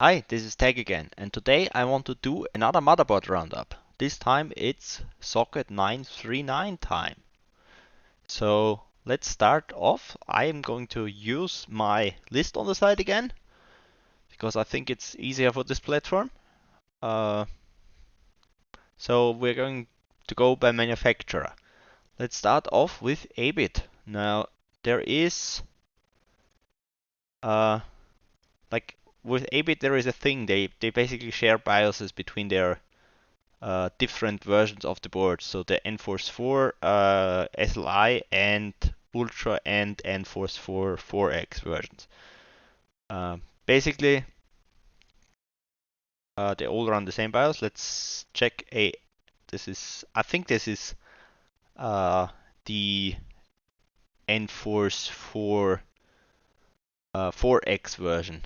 Hi, this is Tag again, and today I want to do another motherboard roundup. This time it's socket 939 time. So let's start off. I am going to use my list on the side again, because I think it's easier for this platform. So we're going to go by manufacturer. Let's start off with Abit. Now there is like with Abit there is a thing, they basically share BIOSes between their different versions of the board. So the Enforce 4, SLI, and Ultra and Enforce 4 4X versions. Basically, they all run the same BIOS. Let's check a. I think this is the Enforce 4 4X version.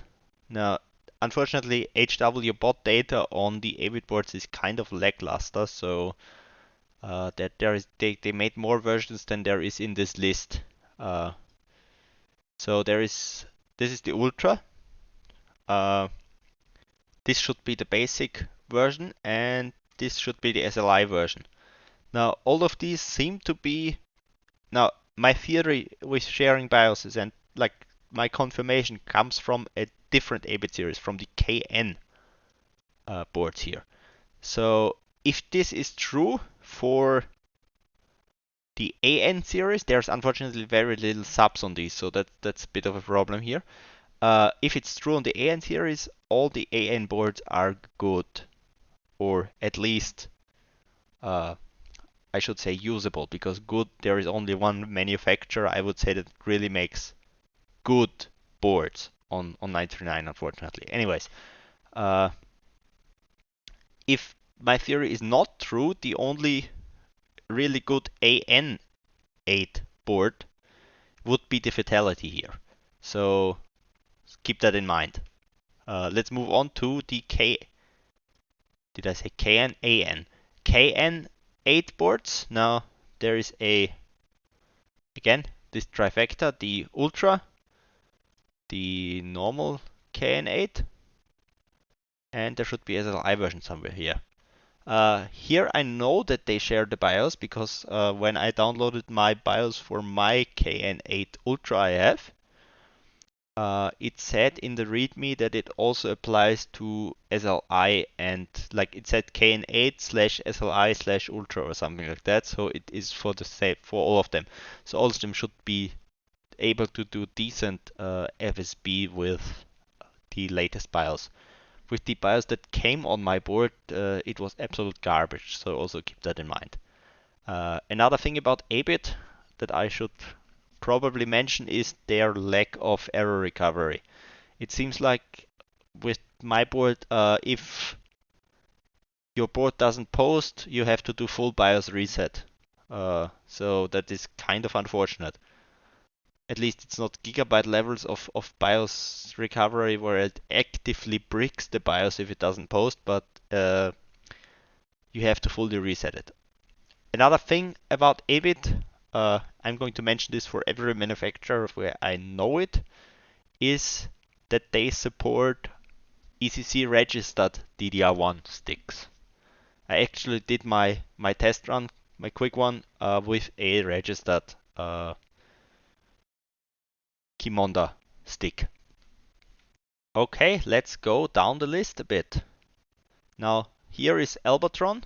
Now, unfortunately, HW bot data on the Abit boards is kind of lackluster, so that they made more versions than there is in this list. So this is the Ultra. This should be the basic version, and this should be the SLI version. Now all of these seem to be. Now my theory with sharing BIOSes and like my confirmation comes from a different Abit series, from the KN boards here. So if this is true for the AN series, there's unfortunately very little subs on these, so that's a bit of a problem here. If it's true on the AN series, all the AN boards are good, or at least I should say usable, because good, there is only one manufacturer I would say that really makes good boards on 939, unfortunately. Anyways, if my theory is not true, the only really good AN8 board would be the Fatality here. So keep that in mind. Let's move on to the Did I say KN? AN. KN 8 boards. Now there is again, this trifecta, the Ultra, the normal KN8, and there should be SLI version somewhere here. Here I know that they share the BIOS because when I downloaded my BIOS for my KN8 Ultra I have, it said in the README that it also applies to SLI, and like it said KN8/SLI/Ultra or something like that. So it is for the same for all of them. So all of them should be able to do decent FSB with the latest BIOS. With the BIOS that came on my board, it was absolute garbage. So also keep that in mind. Another thing about Abit that I should probably mention is their lack of error recovery. It seems like with my board, if your board doesn't post, you have to do full BIOS reset. So that is kind of unfortunate. At least it's not Gigabyte levels of BIOS recovery where it actively bricks the BIOS if it doesn't post, but you have to fully reset it. Another thing about Abit, I'm going to mention this for every manufacturer where I know it, is that they support ECC registered DDR1 sticks. I actually did my test run, my quick one, with a registered Qimonda stick. Okay, let's go down the list a bit. Now, here is Albatron.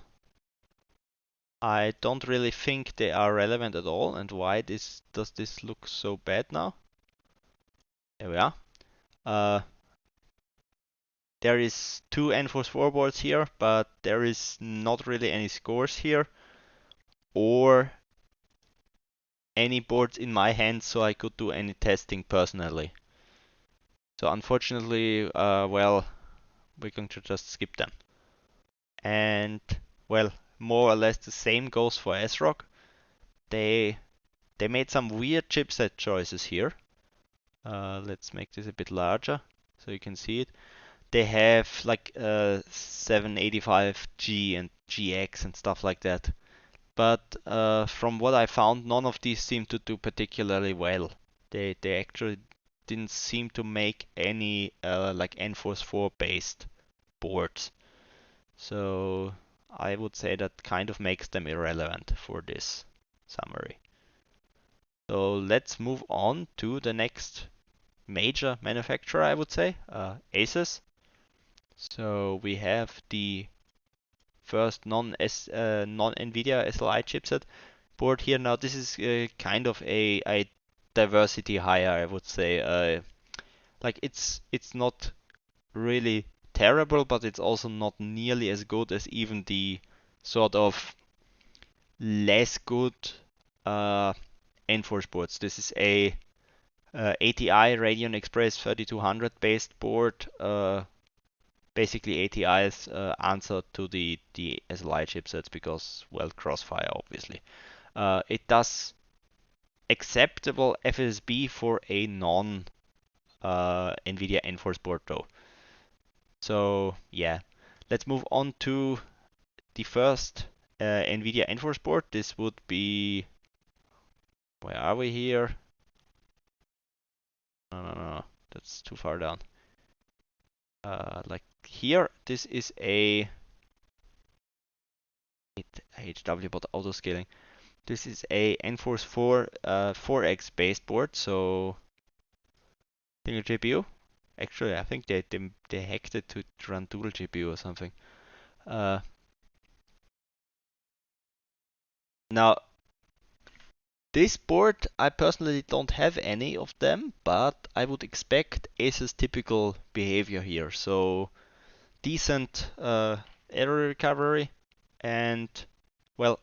I don't really think they are relevant at all. And why does this look so bad now? There we are. There is two Enforce 4 boards here, but there is not really any scores here or any boards in my hands so I could do any testing personally. So unfortunately, well, we're going to just skip them. And well, more or less the same goes for ASRock. They made some weird chipset choices here. Let's make this a bit larger so you can see it. They have like 785G and GX and stuff like that. But from what I found, none of these seem to do particularly well. They actually didn't seem to make any like Enforce 4 based boards. So I would say that kind of makes them irrelevant for this summary. So let's move on to the next major manufacturer, I would say, ASUS. So we have the first non-NVIDIA SLI chipset board here. Now this is kind of a diversity hire, I would say. Like it's not really terrible, but it's also not nearly as good as even the sort of less good Enforce boards. This is a ATI Radeon Express 3200 based board. Basically ATI's answer to the SLI chipsets because, well, CrossFire obviously. It does acceptable FSB for a non NVIDIA Enforce board though. So yeah, let's move on to the first NVIDIA Enforce board. This would be, where are we here? No, that's too far down. Like here, this is a HW but auto scaling. This is a Enforce 4 4X based board, so single GPU. Actually, I think they hacked it to run dual GPU or something. Now, this board, I personally don't have any of them, but I would expect ASUS typical behavior here. So decent error recovery, and well,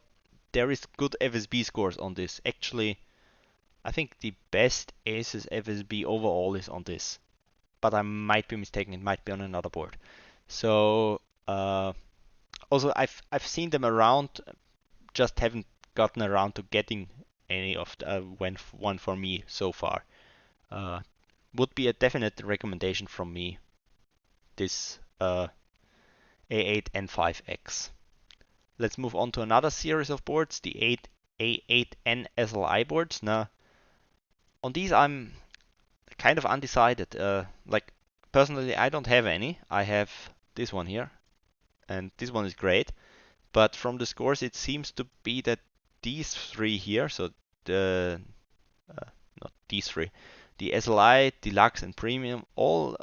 there is good FSB scores on this. Actually, I think the best ASUS FSB overall is on this, but I might be mistaken. It might be on another board. So also I've seen them around, just haven't gotten around to getting any of the, one for me so far. Would be a definite recommendation from me. This A8N5X. Let's move on to another series of boards, the A8N SLI boards. Now, on these I'm kind of undecided. Like personally, I don't have any. I have this one here, and this one is great. But from the scores, it seems to be that these three here, so the not these three, the SLI, Deluxe, and Premium, all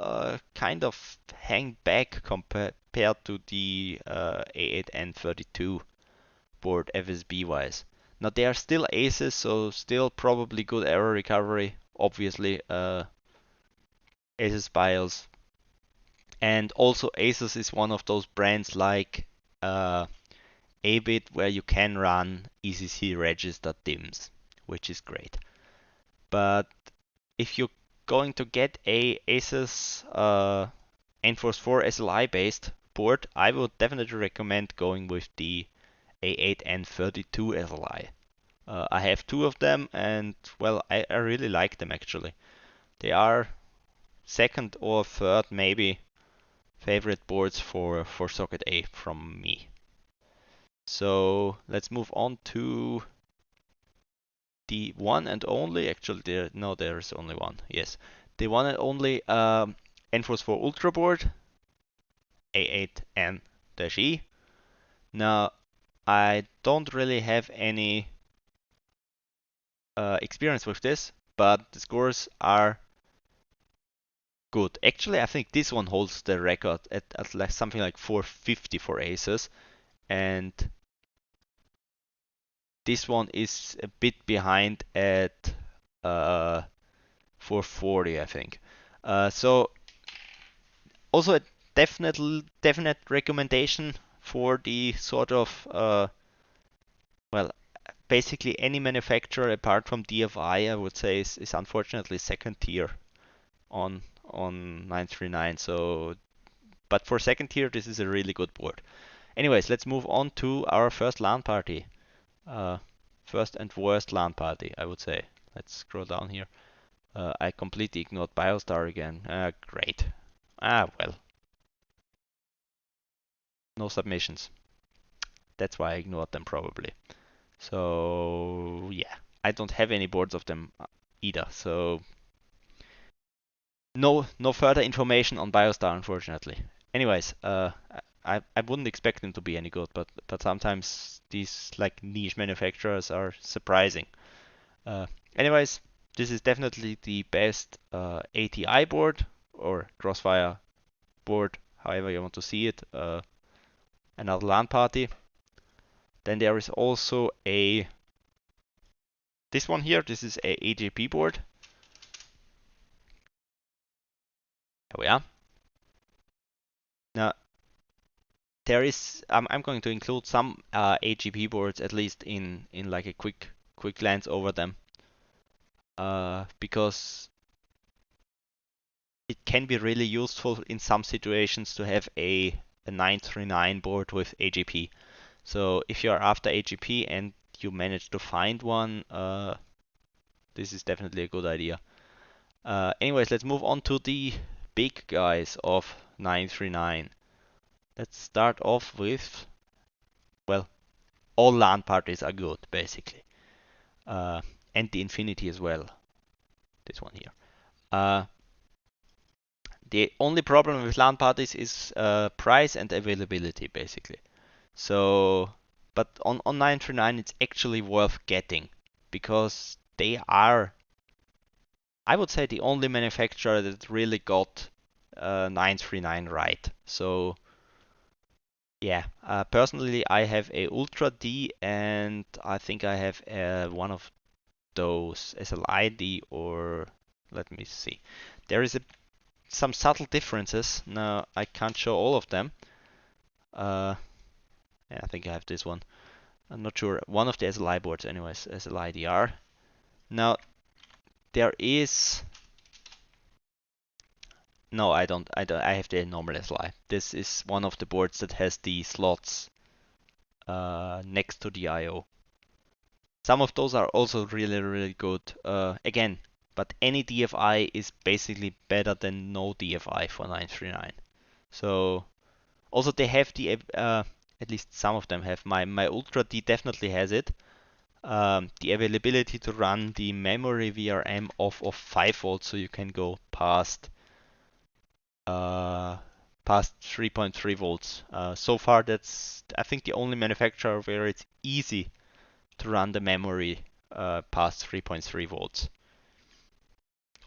kind of hang back compared to the A8N32 board FSB wise. Now they are still ASUS, so still probably good error recovery, obviously. ASUS BIOS, and also ASUS is one of those brands like Abit where you can run ECC registered DIMMs, which is great. But if you're going to get a ASUS Enforce 4 SLI based board, I would definitely recommend going with the A8N32 SLI. I have two of them, and well, I really like them actually. They are second or third maybe favorite boards for Socket A from me. So let's move on to the one and only, actually there's only one, yes. The one and only Enforce 4 Ultra board, A8N-E. Now, I don't really have any experience with this, but the scores are good. Actually, I think this one holds the record at like something like 450 for ASUS, and this one is a bit behind at 440, I think. So also a definite recommendation for the sort of well, basically any manufacturer apart from DFI, I would say is unfortunately second tier on 939. So, but for second tier, this is a really good board. Anyways, let's move on to our first LAN party. First and worst LAN party, I would say. Let's scroll down here. I completely ignored Biostar again. Great. Well. No submissions. That's why I ignored them probably. So yeah, I don't have any boards of them either. So No further information on BioStar, unfortunately. Anyways, I wouldn't expect them to be any good, but sometimes these like niche manufacturers are surprising. Uh, anyways, this is definitely the best ATI board or CrossFire board, however you want to see it. Another LAN party. Then there is also this one here. This is a AGP board. There we are. Now there is I'm going to include some AGP boards at least in like a quick glance over them because it can be really useful in some situations to have a 939 board with AGP. So if you are after AGP and you manage to find one, this is definitely a good idea. Anyways, let's move on to the big guys of 939. Let's start off with, well, all LAN parties are good, basically. And the Infinity as well. This one here. The only problem with LAN parties is price and availability, basically. So, but on 939 it's actually worth getting because they are, I would say, the only manufacturer that really got 939 right. So, yeah, personally I have a Ultra D and I think I have one of those SLID or let me see. There is some subtle differences. Now I can't show all of them. Yeah, I think I have this one. I'm not sure. One of the SLI boards, anyways, SLIDR. Now there is no, I don't. I have the normal SLI. This is one of the boards that has the slots next to the I/O. Some of those are also really good. Again, but any DFI is basically better than no DFI for 939. So also they have the at least some of them have. My Ultra D definitely has it. The availability to run the memory VRM of 5 volts, so you can go past 3.3 volts. So far, that's I think the only manufacturer where it's easy to run the memory past 3.3 volts.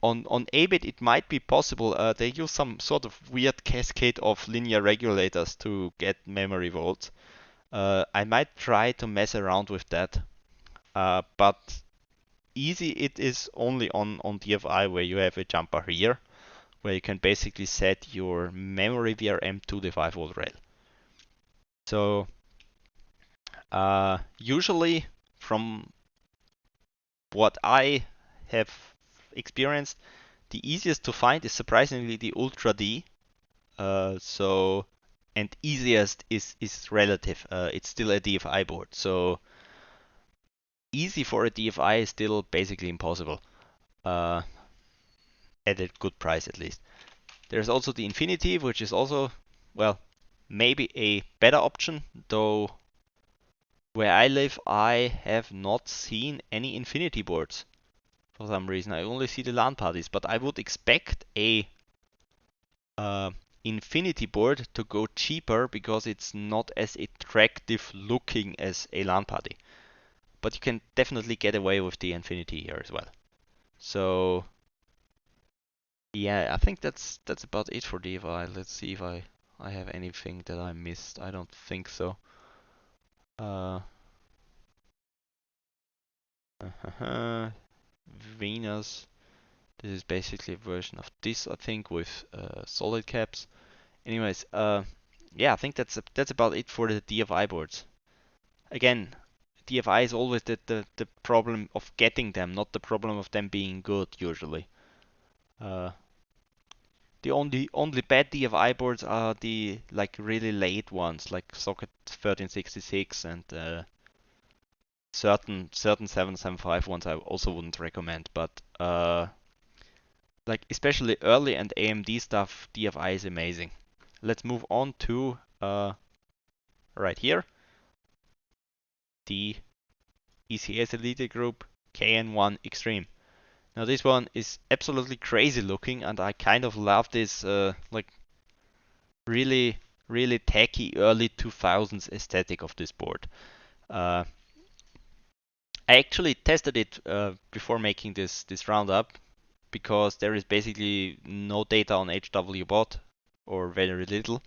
On Abit, it might be possible. They use some sort of weird cascade of linear regulators to get memory volts. I might try to mess around with that, but easy it is only on DFI where you have a jumper here, where you can basically set your memory VRM to the 5 volt rail. So usually from what I have experienced, the easiest to find is surprisingly the Ultra D. And easiest is relative. It's still a DFI board. So easy for a DFI is still basically impossible. At a good price at least. There's also the Infinity, which is also, well, maybe a better option, though where I live I have not seen any Infinity boards for some reason. I only see the LAN parties, but I would expect a Infinity board to go cheaper because it's not as attractive looking as a LAN party. But you can definitely get away with the Infinity here as well. So yeah, I think that's about it for DFI. Let's see if I have anything that I missed. I don't think so. Venus. This is basically a version of this, I think, with solid caps. Anyways, yeah, I think that's about it for the DFI boards. Again, DFI is always the problem of getting them, not the problem of them being good usually. The only bad DFI boards are the like really late ones, like Socket 1366 and certain 775 ones I also wouldn't recommend. But like especially early and AMD stuff, DFI is amazing. Let's move on to right here, the ECS Elitegroup KN1 Extreme. Now this one is absolutely crazy looking, and I kind of love this like really really tacky early 2000s aesthetic of this board. Uh, I actually tested it before making this roundup because there is basically no data on HWBot or very little,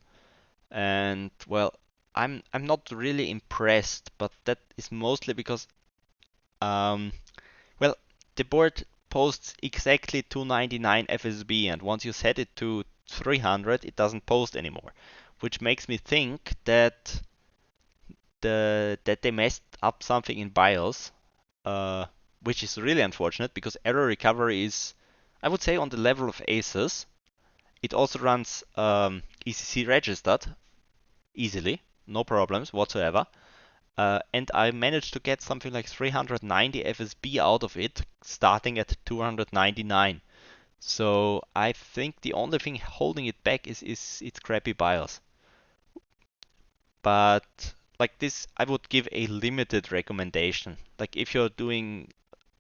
and well, I'm not really impressed, but that is mostly because um, well, the board posts exactly 299 FSB, and once you set it to 300, it doesn't post anymore, which makes me think that that they messed up something in BIOS, uh, which is really unfortunate because error recovery is, I would say, on the level of ASUS. It also runs ECC registered easily, no problems whatsoever. And I managed to get something like 390 FSB out of it, starting at 299. So I think the only thing holding it back is its crappy BIOS. But like this, I would give a limited recommendation. Like if you're doing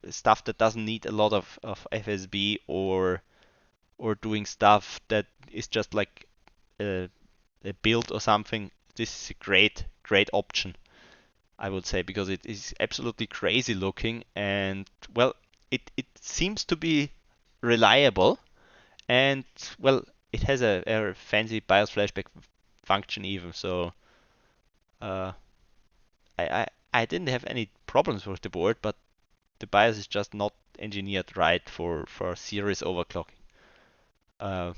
stuff that doesn't need a lot of FSB, or doing stuff that is just like a build or something, this is a great option, I would say, because it is absolutely crazy looking, and well, it seems to be reliable, and well, it has a fancy BIOS flashback function even. So uh, I didn't have any problems with the board, but the BIOS is just not engineered right for serious overclocking. Uh,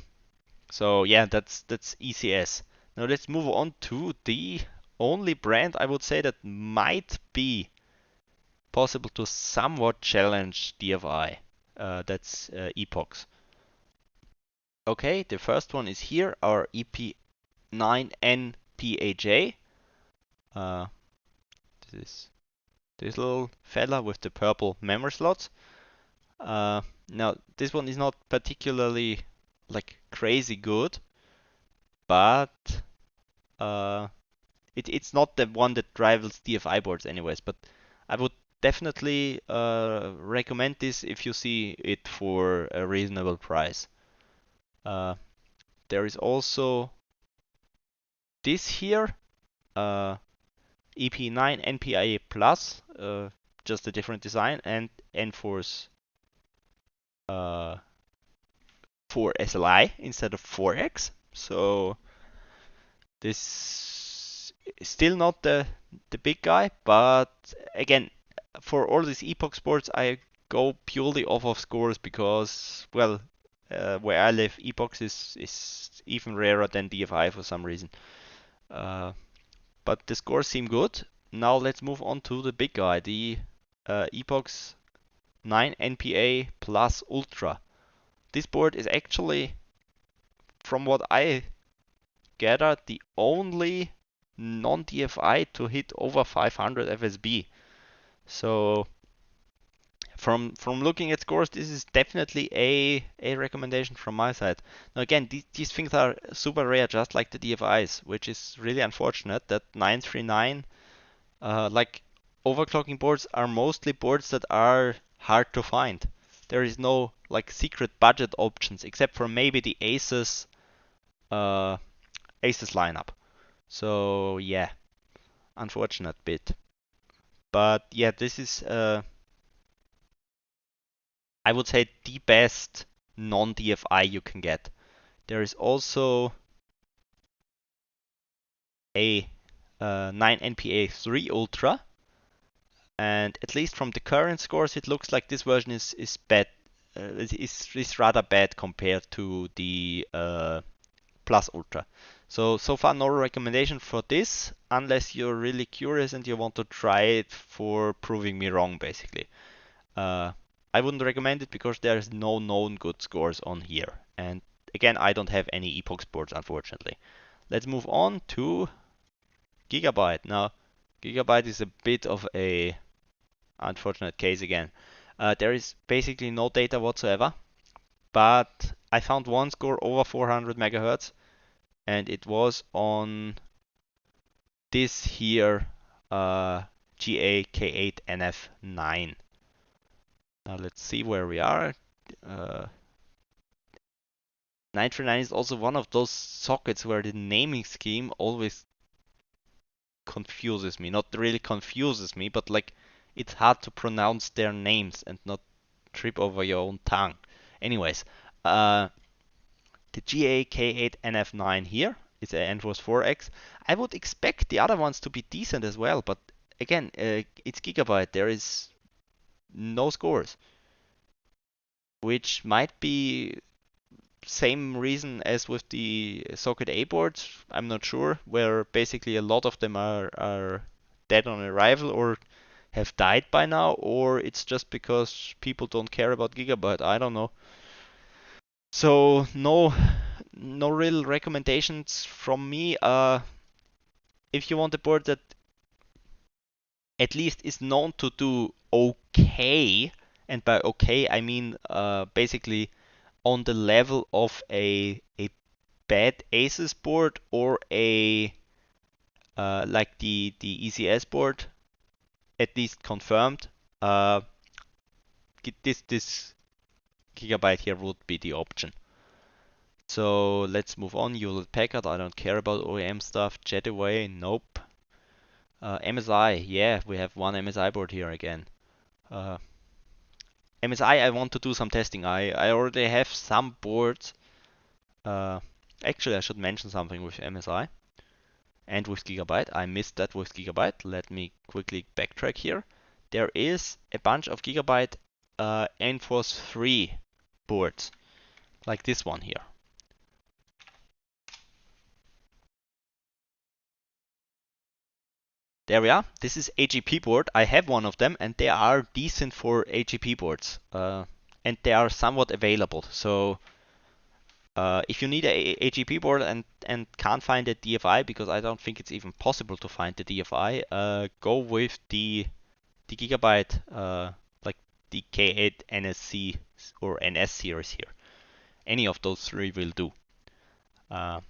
so yeah, that's ECS. Now let's move on to the only brand I would say that might be possible to somewhat challenge DFI. That's EPoX. Okay, the first one is here, our EP9N PAJ. Uh, this little fella with the purple memory slots. Now this one is not particularly like crazy good, but uh, it's not the one that rivals DFI boards anyways. But I would definitely recommend this if you see it for a reasonable price. There is also this here, EP9 NPIA Plus, just a different design, and Enforce 4 SLI instead of 4X. So this is still not the big guy, but again, for all these EPoX boards, I go purely off of scores because, well, where I live, EPoX is even rarer than DFI for some reason. But the scores seem good. Now let's move on to the big guy, the EPoX 9 NPA Plus Ultra. This board is actually, from what I gather, the only non-DFI to hit over 500 FSB. So from looking at scores, this is definitely a recommendation from my side. Now again, these things are super rare, just like the DFIs, which is really unfortunate that 939, like overclocking boards, are mostly boards that are hard to find. There is no like secret budget options except for maybe the uh, ASUS lineup. So yeah, unfortunate bit. But yeah, this is I would say the best non-DFI you can get. There is also a 9NPA3 Ultra, and at least from the current scores, it looks like this version is bad. Is rather bad compared to the Plus Ultra. So far no recommendation for this, unless you're really curious and you want to try it for proving me wrong, basically. I wouldn't recommend it because there's no known good scores on here. And again, I don't have any EPoX boards, unfortunately. Let's move on to Gigabyte. Now, Gigabyte is a bit of a unfortunate case again. There is basically no data whatsoever, but I found one score over 400 megahertz, and it was on this here GA K8NF9. Now let's see where we are. uh, 939 is also one of those sockets where the naming scheme always confuses me. Not really confuses me, but like it's hard to pronounce their names and not trip over your own tongue. Anyways, the GAK8NF9 here is an Andros 4X. I would expect the other ones to be decent as well, but again, it's Gigabyte. There is no scores, which might be same reason as with the Socket A boards. I'm not sure, where basically a lot of them are dead on arrival or have died by now, or it's just because people don't care about Gigabyte. I don't know. So no real recommendations from me. If you want a board that at least is known to do okay, and by okay I mean basically on the level of a bad ASUS board or a like the ECS board, at least confirmed. Uh, this Gigabyte here would be the option. So let's move on. Hewlett Packard, I don't care about OEM stuff. Jetaway, nope. MSI, yeah, we have one MSI board here again. MSI, I want to do some testing. I already have some boards. Uh, Actually, I should mention something with MSI and with Gigabyte. I missed that with Gigabyte. Let me quickly backtrack here. There is a bunch of Gigabyte Enforce 3 boards, like this one here. There we are. This is AGP board. I have one of them, and they are decent for AGP boards, and they are somewhat available. So if you need a AGP board and can't find a DFI, because I don't think it's even possible to find the DFI, go with the Gigabyte, like the K8 NSC or NS series here. Any of those three will do. Uh,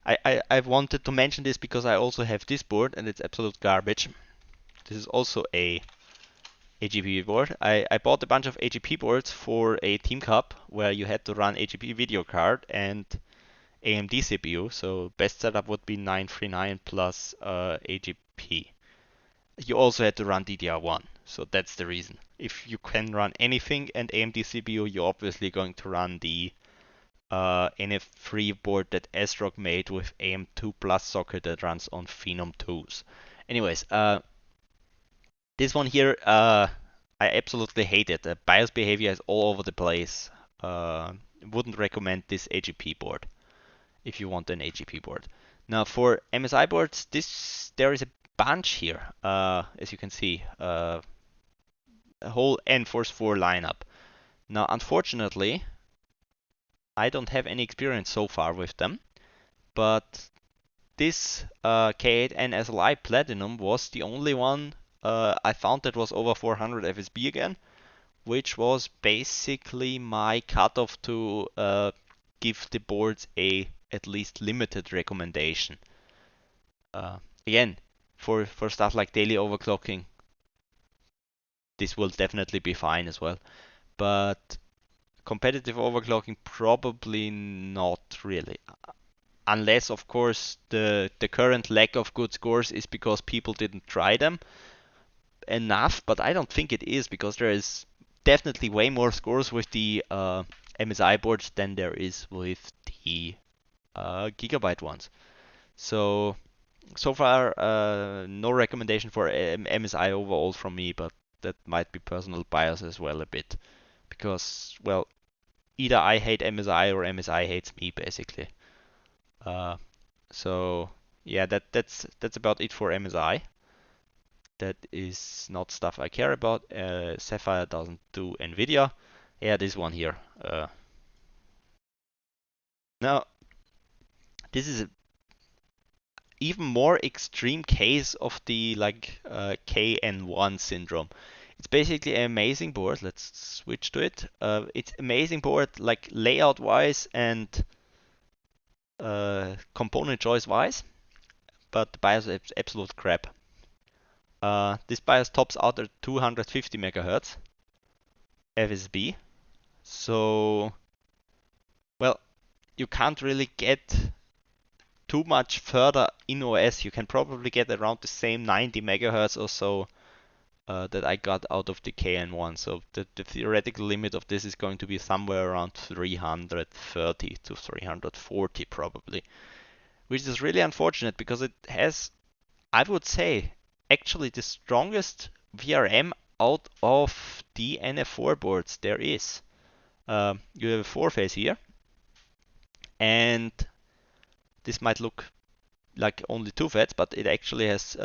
I wanted to mention this because I also have this board and it's absolute garbage. This is also a AGP board. I bought a bunch of AGP boards for a Team Cup where you had to run AGP video card and AMD CPU. So best setup would be 939 plus AGP. You also had to run DDR1, so that's the reason. If you can run anything and AMD CPU, you're obviously going to run the NF3 board that ASRock made with AM2 Plus socket that runs on Phenom 2s. Anyways, this one here, I absolutely hate it. The BIOS behavior is all over the place. Wouldn't recommend this AGP board if you want an AGP board. Now for MSI boards, there is a bunch here, as you can see, a whole Enforce 4 lineup. Now unfortunately, I don't have any experience so far with them, but this K8N SLI Platinum was the only one I found that was over 400 FSB again, which was basically my cutoff to give the boards a at least limited recommendation. Again, for stuff like daily overclocking, this will definitely be fine as well. But competitive overclocking, probably not really. Unless, of course, the current lack of good scores is because people didn't try them enough, but I don't think it is, because there is definitely way more scores with the MSI boards than there is with the Gigabyte ones. So far, no recommendation for MSI overall from me, but that might be personal bias as well a bit, because, well, either I hate MSI or MSI hates me, basically. Uh, so yeah, that's about it for MSI. That is not stuff I care about. Sapphire doesn't do NVIDIA. Yeah, this one here. Now, this is an even more extreme case of the KN1 syndrome. It's basically an amazing board. Let's switch to it. It's amazing board, like layout wise and component choice wise, but the BIOS is absolute crap. This BIOS tops out at 250 MHz FSB, So, well, you can't really get too much further in OS. You can probably get around the same 90 megahertz or so that I got out of the KN1. So the theoretical limit of this is going to be somewhere around 330 to 340 probably, which is really unfortunate because it has, I would say, actually the strongest VRM out of the NF4 boards there is. You have a 4-phase here, and this might look like only 2 FETs, but it actually has 2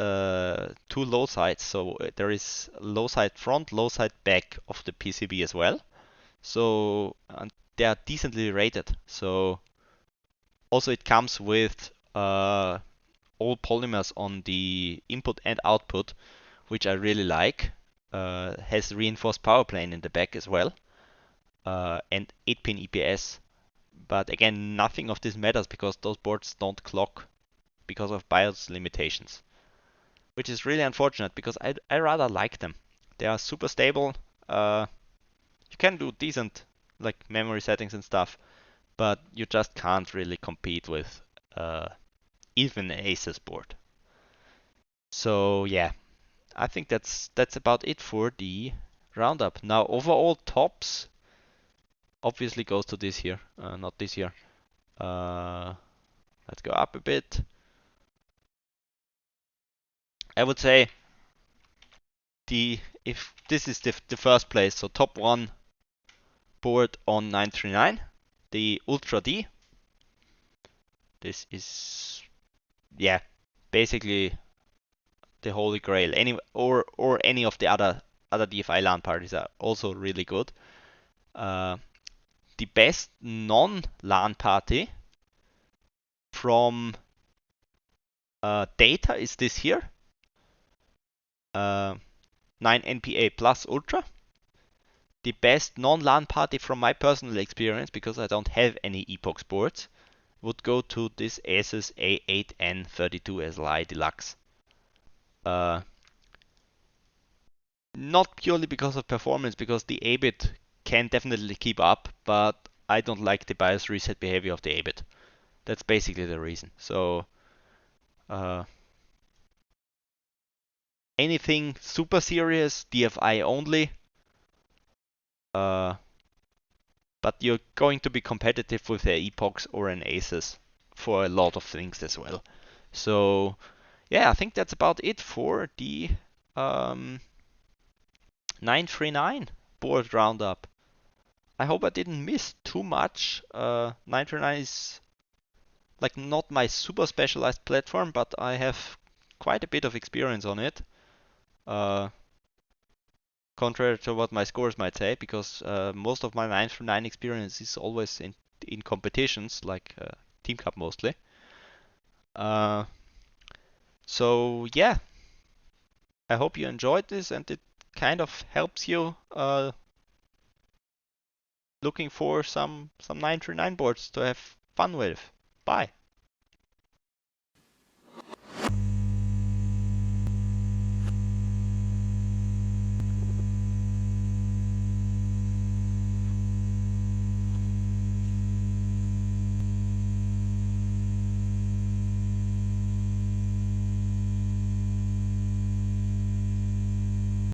low sides. So there is low side front, low side back of the PCB as well. So they are decently rated. So also it comes with all polymers on the input and output, which I really like. Has reinforced power plane in the back as well, and 8-pin EPS. But again, nothing of this matters because those boards don't clock because of BIOS limitations, which is really unfortunate because I rather like them. They are super stable. You can do decent like memory settings and stuff, but you just can't really compete with even an ASUS board. So yeah, I think that's about it for the roundup. Now overall tops obviously goes to this here, not this here. Let's go up a bit. I would say if this is the first place, so top one board on 939, the Ultra D. This is, yeah, basically the holy grail. Or any of the other DFI LAN parties are also really good. The best non-LAN party from data is this here. 9 NPA Plus Ultra. The best non-LAN party from my personal experience, because I don't have any EPoX boards, would go to this ASUS A8N32SLI Deluxe. Not purely because of performance, because the Abit can definitely keep up, but I don't like the BIOS reset behavior of the Abit. That's basically the reason. So anything super serious, DFI only. But you're going to be competitive with an EPoX or an ASUS for a lot of things as well. So yeah, I think that's about it for the 939 board roundup. I hope I didn't miss too much. 939 is like not my super specialized platform, but I have quite a bit of experience on it. Contrary to what my scores might say, because most of my 939 experience is always in competitions, like Team Cup mostly. So yeah, I hope you enjoyed this and it kind of helps you looking for some 939 boards to have fun with. Bye.